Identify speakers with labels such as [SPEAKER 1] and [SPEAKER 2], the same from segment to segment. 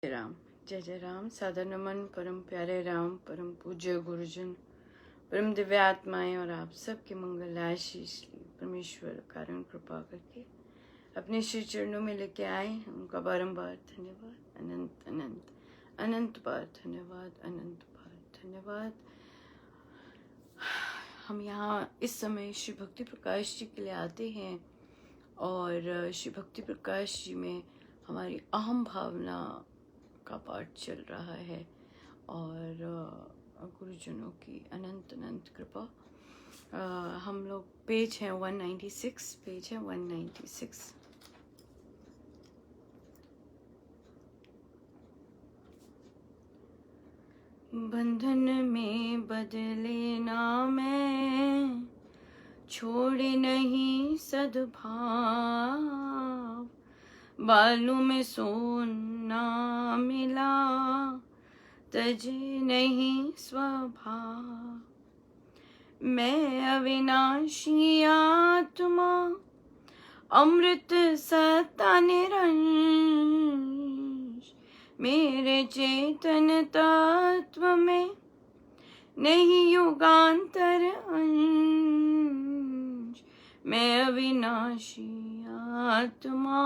[SPEAKER 1] जय राम। जय जय राम। सादर नमन परम प्यारे राम, परम पूज्य गुरुजन, परम दिव्य आत्माएं और आप सबके मंगल आशीष परमेश्वर कारण कृपा करके अपने श्री चरणों में लेके आए। उनका बारंबार धन्यवाद, अनंत अनंत अनंत बार धन्यवाद, अनंत बार धन्यवाद। हम यहाँ इस समय श्री भक्ति प्रकाश जी के लिए आते हैं और श्री भक्ति प्रकाश जी में हमारी अहम भावना का पाठ चल रहा है और गुरुजनों की अनंत अनंत कृपा। हम लोग पेज है 196, पेज है 196। बंधन में बदले ना मैं, छोड़े नहीं सद्भाव, बालों में सोना मिला, तजे नहीं स्वभाव। मैं अविनाशी आत्मा, अमृत सत्ता निरंश, मेरे चेतन तत्व में नहीं युगांतर अंश। मैं अविनाशी आत्मा,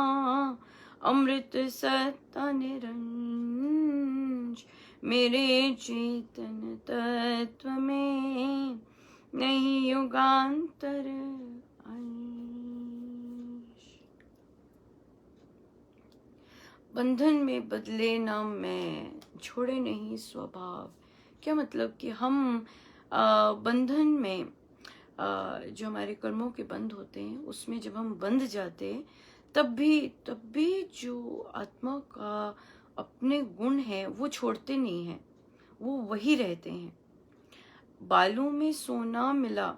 [SPEAKER 1] अमृत सत्ता निरंश, मेरे चेतन तत्व में नहीं युगांतर अंश। बंधन में बदले ना मैं, छोड़े नहीं स्वभाव। क्या मतलब कि हम बंधन में जो हमारे कर्मों के बंध होते हैं उसमें जब हम बंध जाते हैं तब भी जो आत्मा का अपने गुण है वो छोड़ते नहीं हैं, वो वही रहते हैं। बालों में सोना मिला,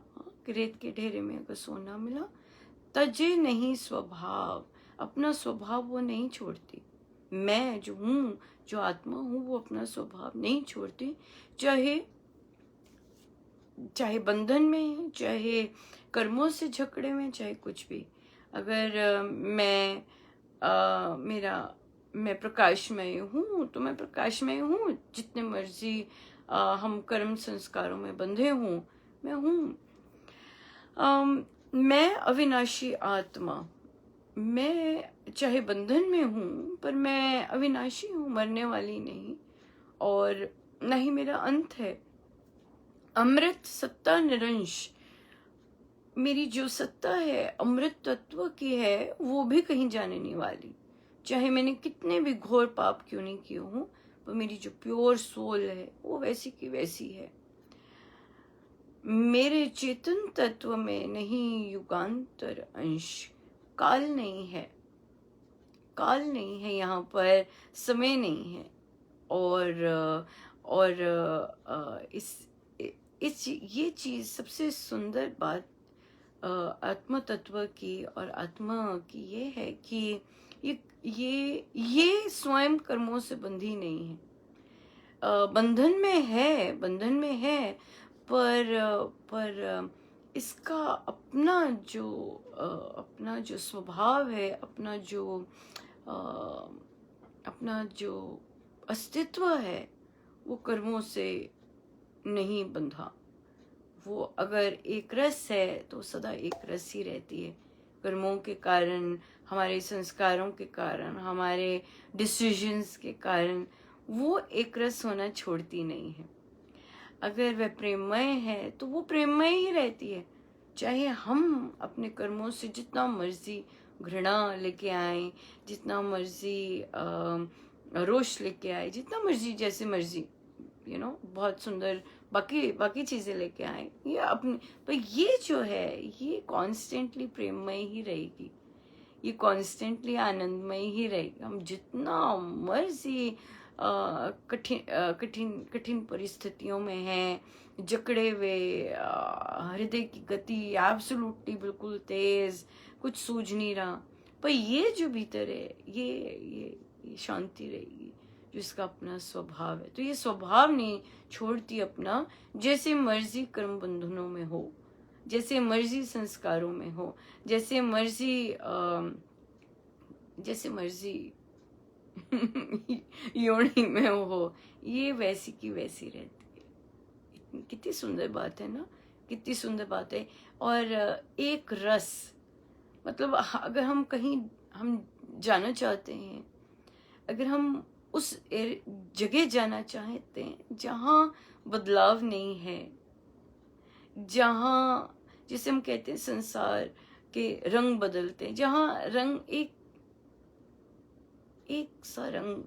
[SPEAKER 1] रेत के ढेरे में अगर सोना मिला, तजे नहीं स्वभाव, अपना स्वभाव वो नहीं छोड़ती। मैं जो हूँ, जो आत्मा हूँ, वो अपना स्वभाव नहीं छोड़ती, चाहे बंधन में, चाहे कर्मों से झगड़े में, चाहे कुछ भी। अगर मैं प्रकाशमय हूँ तो मैं प्रकाशमय हूँ, जितने मर्जी हम कर्म संस्कारों में बंधे हूँ, मैं हूँ। मैं अविनाशी आत्मा, मैं चाहे बंधन में हूँ पर मैं अविनाशी हूँ, मरने वाली नहीं, और न ही मेरा अंत है। अमृत सत्ता निरंश, मेरी जो सत्ता है अमृत तत्व की है, वो भी कहीं जाने नहीं वाली। चाहे मैंने कितने भी घोर पाप क्यों नहीं किए हों, पर मेरी जो प्योर सोल है वो वैसी की वैसी है। मेरे चेतन तत्व में नहीं युगांतर अंश, काल नहीं है, काल नहीं है यहाँ पर, समय नहीं है। और ये चीज सबसे सुंदर बात आत्म तत्व की और आत्मा की ये है कि ये स्वयं कर्मों से बंधी नहीं है। बंधन में है, पर इसका अपना जो स्वभाव है, अपना जो अस्तित्व है, वो कर्मों से नहीं बंधा। वो अगर एक रस है तो सदा एक रस ही रहती है। कर्मों के कारण, हमारे संस्कारों के कारण, हमारे डिसीजंस के कारण वो एक रस होना छोड़ती नहीं है। अगर वह प्रेममय है तो वो प्रेममय ही रहती है। चाहे हम अपने कर्मों से जितना मर्जी घृणा लेके आए, जितना मर्जी रोष लेके आए, जितना मर्जी जैसे मर्जी बहुत सुंदर बाकी चीजें लेके आए, ये अपने, पर ये जो है ये कॉन्स्टेंटली प्रेममय ही रहेगी, ये कॉन्स्टेंटली आनंदमय ही रहेगी। हम जितना मर्जी कठिन परिस्थितियों में हैं, जकड़े हुए, हृदय की गति एब्सोल्युटली बिल्कुल तेज, कुछ सूझ नहीं रहा, पर ये जो भीतर है ये शांति रहेगी, जो इसका अपना स्वभाव है। तो ये स्वभाव नहीं छोड़ती अपना, जैसे मर्जी कर्म बंधनों में हो, जैसे मर्जी संस्कारों में हो, जैसे मर्जी योनि में हो, ये वैसी की वैसी रहती है। कितनी सुंदर बात है ना, कितनी सुंदर बात है। और एक रस, मतलब अगर हम कहीं हम जाना चाहते हैं, अगर हम उस जगह जाना चाहते हैं जहाँ बदलाव नहीं है, जहाँ जिसे हम कहते हैं संसार के रंग बदलते हैं, जहाँ रंग एक सा रंग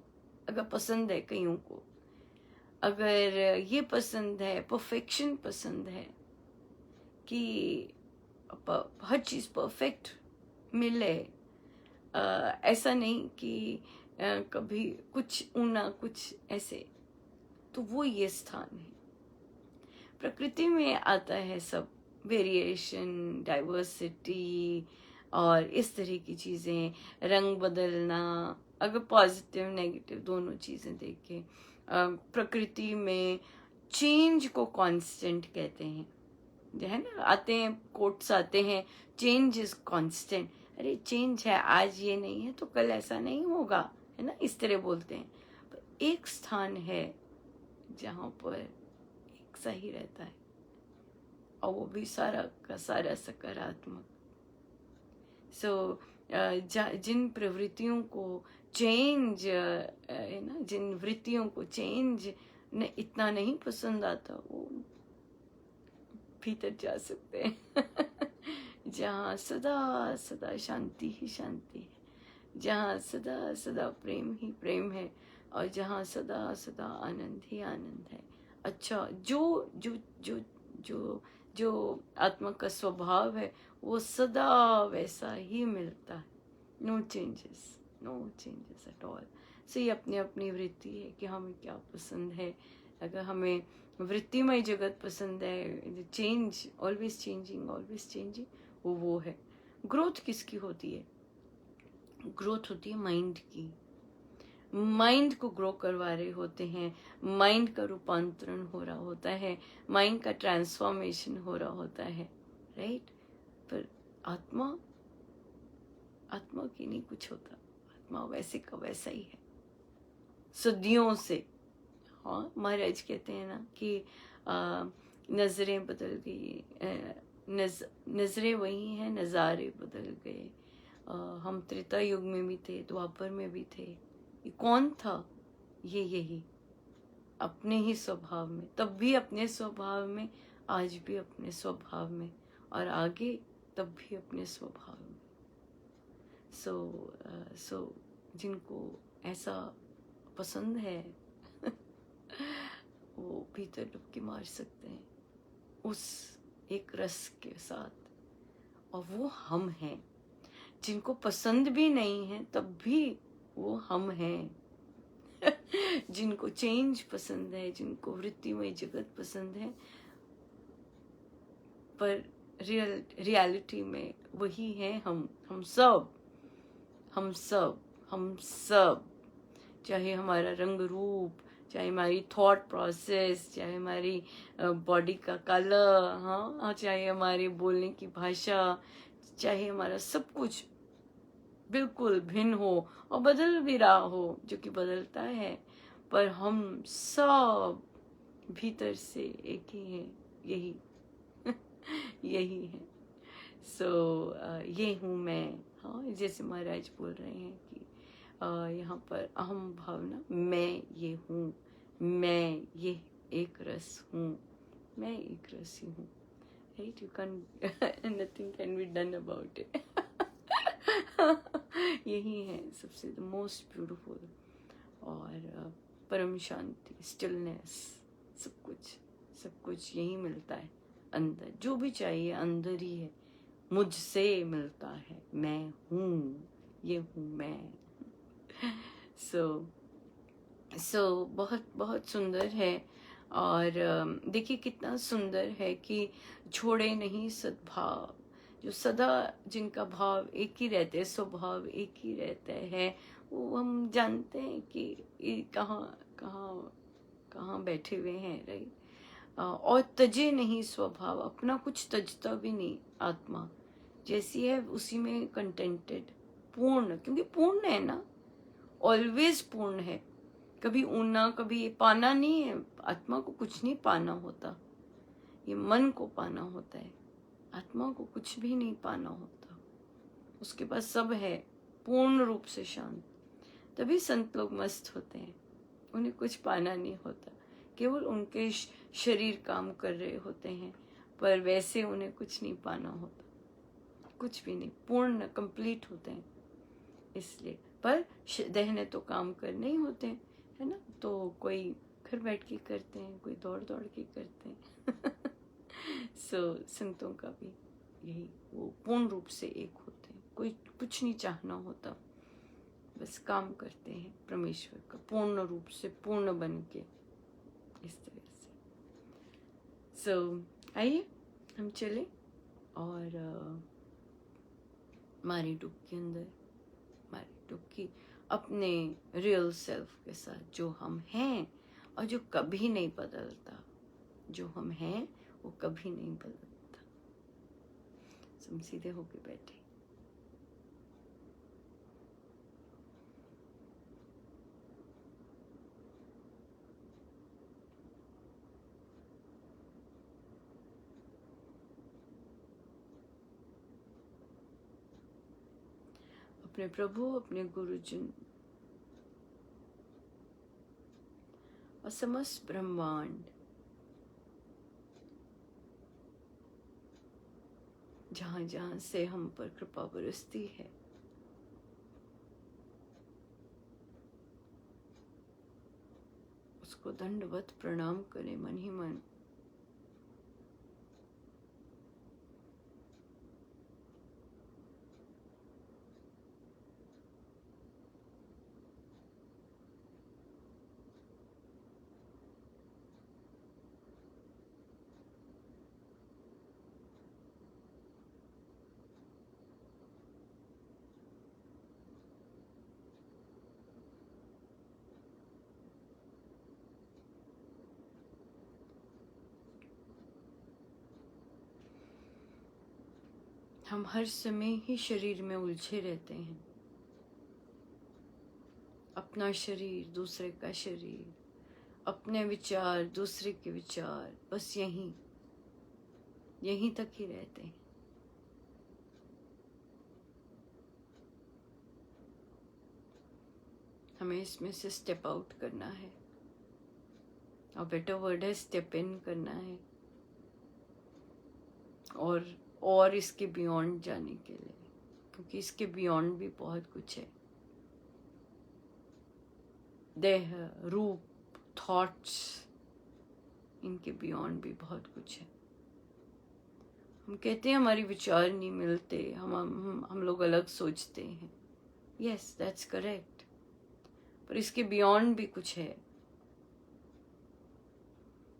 [SPEAKER 1] अगर पसंद है कईयों को, अगर ये पसंद है, परफेक्शन पसंद है कि हर चीज परफेक्ट मिले, ऐसा नहीं कि कभी कुछ ऊना कुछ ऐसे, तो वो ये स्थान है। प्रकृति में आता है सब, वेरिएशन, डाइवर्सिटी और इस तरह की चीज़ें, रंग बदलना, अगर पॉजिटिव नेगेटिव दोनों चीज़ें देखें। प्रकृति में चेंज को कांस्टेंट कहते हैं, जो है ना, आते हैं कोट्स आते हैं, चेंज इज कांस्टेंट। अरे चेंज है, आज ये नहीं है तो कल ऐसा नहीं होगा, है ना, इस तरह बोलते हैं। पर एक स्थान है जहाँ पर एक सही रहता है, और वो भी सारा का सारा सकारात्मक। जिन प्रवृत्तियों को चेंज, है ना, जिन वृत्तियों को चेंज इतना नहीं पसंद आता, वो भीतर जा सकते हैं जहाँ सदा सदा शांति ही शांति है, जहाँ सदा सदा प्रेम ही प्रेम है, और जहाँ सदा सदा आनंद ही आनंद है। अच्छा, जो जो जो जो जो आत्मा का स्वभाव है वो सदा वैसा ही मिलता है, नो चेंजेस एट ऑल। सो ये अपनी अपनी वृत्ति है कि हमें क्या पसंद है। अगर हमें वृत्तिमय जगत पसंद है, चेंज, ऑलवेज चेंजिंग, वो है। ग्रोथ किसकी होती है? ग्रोथ होती है माइंड की। माइंड को ग्रो करवा रहे होते हैं, माइंड का रूपांतरण हो रहा होता है, माइंड का ट्रांसफॉर्मेशन हो रहा होता है, राइट। पर आत्मा, आत्मा की नहीं कुछ होता, आत्मा वैसे का वैसा ही है सदियों से। हाँ, महाराज कहते हैं ना कि नजरें बदल गई, नजरें वही हैं, नज़ारे बदल गए। हम त्रेता युग में भी थे, द्वापर में भी थे। ये कौन था? यही अपने ही स्वभाव में, तब भी अपने स्वभाव में, आज भी अपने स्वभाव में, और आगे तब भी अपने स्वभाव में। सो जिनको ऐसा पसंद है वो भीतर डुबकी मार सकते हैं उस एक रस के साथ, और वो हम हैं। जिनको पसंद भी नहीं है तब भी वो हम हैं जिनको चेंज पसंद है, जिनको वृत्तिमय जगत पसंद है, पर रियलिटी में वही है हम सब, चाहे हमारा रंग रूप, चाहे हमारी थॉट प्रोसेस, चाहे हमारी बॉडी का कलर, हाँ, चाहे हमारे बोलने की भाषा, चाहे हमारा सब कुछ बिल्कुल भिन्न हो और बदल भी रहा हो, जो कि बदलता है, पर हम सब भीतर से एक ही हैं, यही यही है। ये हूँ मैं। हाँ, जैसे महाराज बोल रहे हैं कि यहाँ पर अहम भावना, मैं ये हूँ, मैं ये एक रस हूँ, मैं एक रस ही हूँ, right. You can nothing can be done about it यही है सबसे द मोस्ट ब्यूटीफुल, और परम शांति, स्टिलनेस, सब कुछ यही मिलता है अंदर। जो भी चाहिए अंदर ही है, मुझसे मिलता है, मैं हूँ, ये हूँ मैं। सो बहुत बहुत सुंदर है। और देखिए कितना सुंदर है कि छोड़े नहीं सद्भाव, जो सदा जिनका भाव एक ही रहते हैं, स्वभाव एक ही रहता है, वो हम जानते हैं कि ये कहाँ कहाँ कहाँ बैठे हुए हैं, राइट। और तजे नहीं स्वभाव, अपना कुछ तजता भी नहीं, आत्मा जैसी है उसी में कंटेंटेड, पूर्ण, क्योंकि पूर्ण है ना, ऑलवेज पूर्ण है, कभी ऊना कभी पाना नहीं है। आत्मा को कुछ नहीं पाना होता, ये मन को पाना होता है। आत्मा को कुछ भी नहीं पाना होता, उसके पास सब है, पूर्ण रूप से शांत। तभी संत लोग मस्त होते हैं, उन्हें कुछ पाना नहीं होता, केवल उनके शरीर काम कर रहे होते हैं, पर वैसे उन्हें कुछ नहीं पाना होता, कुछ भी नहीं, पूर्ण कंप्लीट होते हैं। इसलिए पर देहने तो काम करने ही होते हैं, है ना। तो कोई घर बैठ के करते हैं, कोई दौड़ दौड़ के करते हैं। संतों का भी यही, वो पूर्ण रूप से एक होते हैं, कोई कुछ नहीं चाहना होता, बस काम करते हैं परमेश्वर का पूर्ण रूप से, पूर्ण बन के, इस तरह से। आइए हम चले और हमारी डुबकी अंदर, हमारी डुबकी अपने रियल सेल्फ के साथ, जो हम हैं और जो कभी नहीं बदलता, जो हम हैं वो कभी नहीं बदलता। हम सीधे होके बैठे, अपने प्रभु, अपने गुरुजन और समस्त ब्रह्मांड जहां जहां से हम पर कृपा बरसती है, उसको दंडवत प्रणाम करें मन ही मन। हम हर समय ही शरीर में उलझे रहते हैं, अपना शरीर, दूसरे का शरीर, अपने विचार, दूसरे के विचार, बस यहीं यहीं तक ही रहते हैं। हमें इसमें से स्टेप आउट करना है, और बेटर वर्ड है स्टेप इन करना है, और इसके बियॉन्ड जाने के लिए, क्योंकि इसके बियॉन्ड भी बहुत कुछ है। देह, रूप, थॉट्स, इनके बियॉन्ड भी बहुत कुछ है। हम कहते हैं हमारी विचार नहीं मिलते, हम लोग अलग सोचते हैं। यस, दैट्स करेक्ट, पर इसके बियॉन्ड भी कुछ है,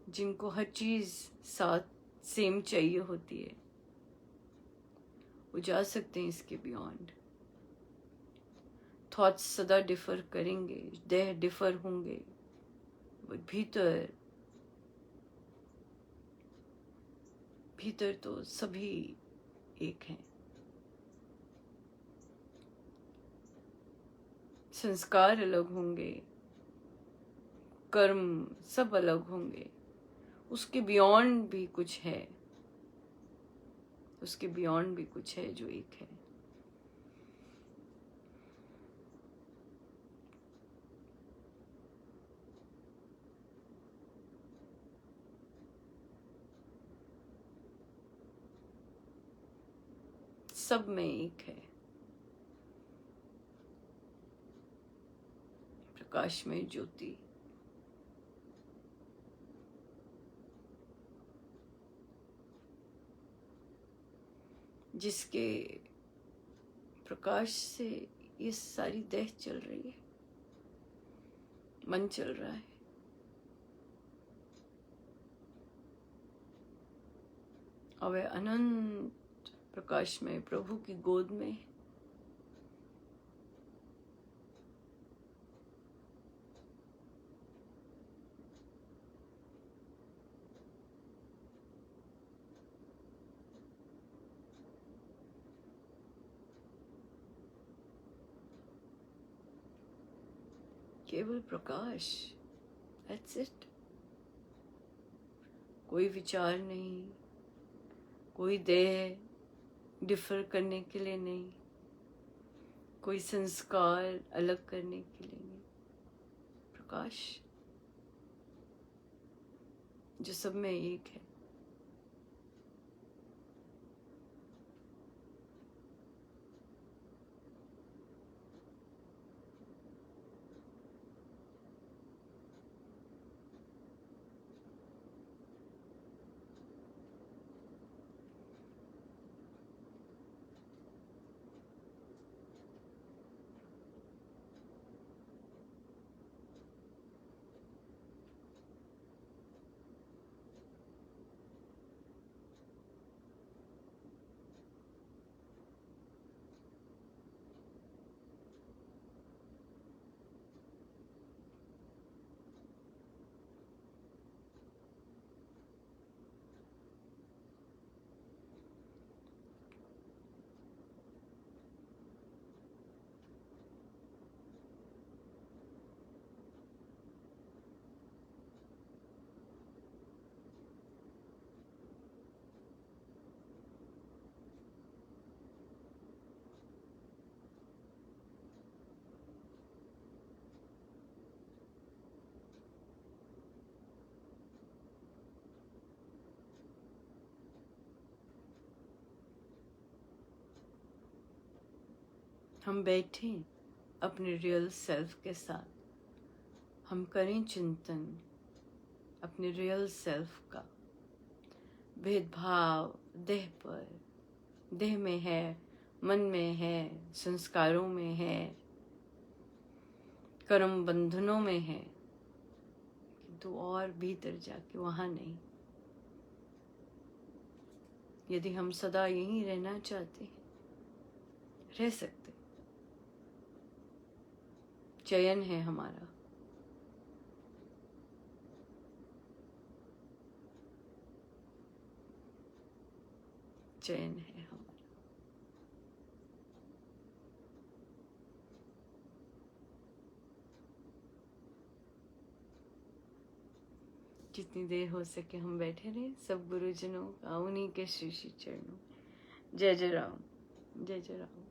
[SPEAKER 1] जिनको हर चीज साथ सेम चाहिए होती है, वो जा सकते हैं इसके बियॉन्ड। थॉट्स सदा डिफर करेंगे, देह डिफर होंगे, बट भीतर भीतर तो सभी एक हैं। संस्कार अलग होंगे, कर्म सब अलग होंगे, उसके बियॉन्ड भी कुछ है, उसके बियॉन्ड भी कुछ है जो एक है। सब में एक है, प्रकाश में ज्योति। जिसके प्रकाश से ये सारी देह चल रही है, मन चल रहा है, और वह अनंत प्रकाश में प्रभु की गोद में है। केवल प्रकाश, दैट्स इट। कोई विचार नहीं, कोई देह डिफर करने के लिए नहीं, कोई संस्कार अलग करने के लिए नहीं। प्रकाश जो सब में एक है। हम बैठे अपने रियल सेल्फ के साथ, हम करें चिंतन अपने रियल सेल्फ का। भेदभाव देह पर, देह में है, मन में है, संस्कारों में है, कर्म बंधनों में है, किंतु और भीतर जाके वहां नहीं। यदि हम सदा यहीं रहना चाहते हैं, रह सकते। चयन है हमारा। चयन है हमारा। जितनी देर हो सके हम बैठे रहे सब गुरुजनों का, उन्हीं के श्री श्री चरणों। जय जय राम, जय जय राम,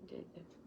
[SPEAKER 1] जय जय।